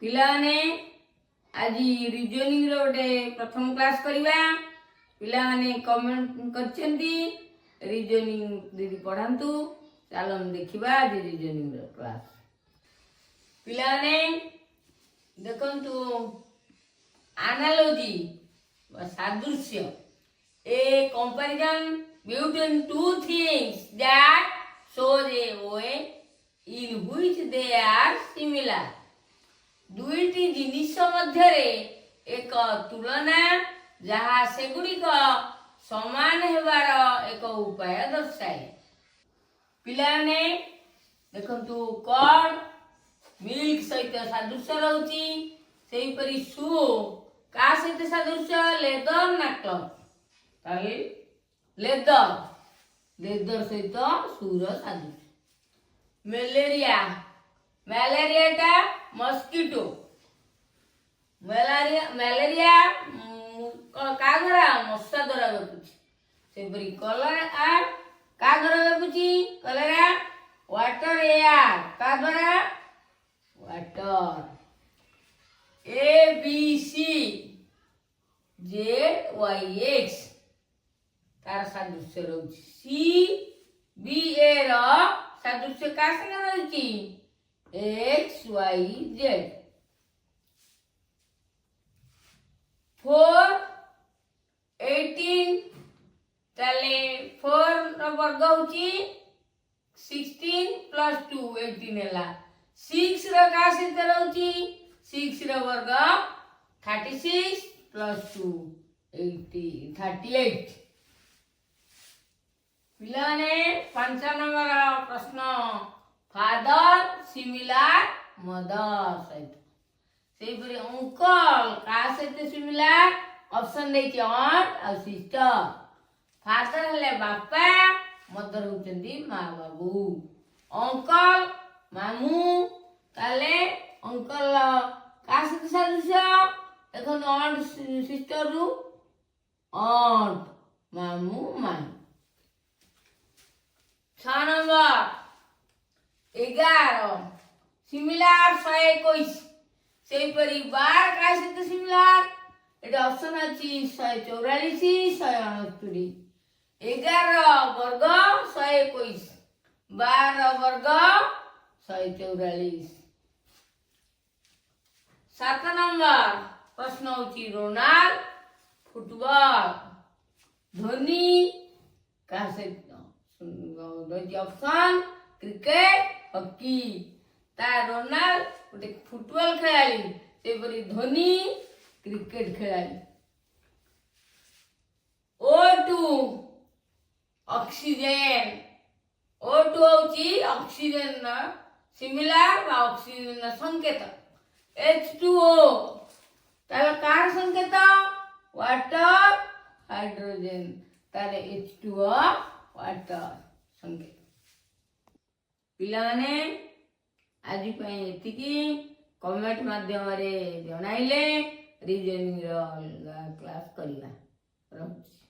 पिलाने आज रिजनिंग रो गोटे प्रथम क्लास करवा पिलाने कमेंट करछंती रिजनिंग दीदी पढ़ातु चलो देखा आज रिजनिंग रो क्लास पिलाने देखंतु एनालॉजी सादृश्य a comparison between two things that shows a way in which they are similar दुईटी जिनिष मध्यरे एक तुलना जहाँ सेगुड़िक समान हेबार एक उपाय दर्शाए पिलाने देखंतु कॉर्ड मिल्क सहित सादृश्य रहउची सेहीपरि शू का सहित सादृश्य लेदर ना क्लॉथ ताले लेदर लेदर सहित सूर सादृश्य मलेरिया मलेरिया टा मस्किटो मलेरिया का द्वारा मशा द्वारा व्यापुची सेपरी कलरा का द्वारा व्यापुची कलरा वाटर एयर का द्वारा water A B C Z Y X तार सादृश्य रहुची सी बी ए रो सादृश्य का संगे रहुची एक्स वाई जेड 4 18 ताले 4 रो वर्ग होची 16 प्लस 2 18 हैला 6 रो का सहित रहउची 6 रो वर्ग 36 प्लस 2 80 38 पिलाने 5 नंबर प्रश्न फादर सिमिलर मदर सहित सेपरी अंकल का सहित सिमिलर ऑप्शन देछि ऑन्ट और सिस्टर फादर हले बापा मदर होचंदी मां बाबू अंकल मामू ताले अंकल का सहित सदस्य देखो ऑन्ट सिस्टर रु ऑन्ट मामू मां 6 नंबर 11 सिमिलर 121 सेपरी 12 का सहित सिमिलर एटा ऑप्शन अछि 144 169 11 वर्ग 121 12 वर्ग 144 7 नंबर प्रश्न होची रोनाल्ड फुटबॉल धोनी का सहित ऑप्शन क्रिकेट हॉकी ता रोनाल्ड गोटे फुटबॉल खेलाड़ी सेपरी धोनी क्रिकेट खेलाड़ी O2 ऑक्सीजन O2 होची ऑक्सीजन सिमिलर बा ऑक्सीजन संकेत H2O ताले कार संकेत वाटर हाइड्रोजन ताले H2O वाटर संकेत पिलाने आज एतिकी कमेंट माध्यम रे जणाइले रिजनिंग रो क्लास करिया रहुची।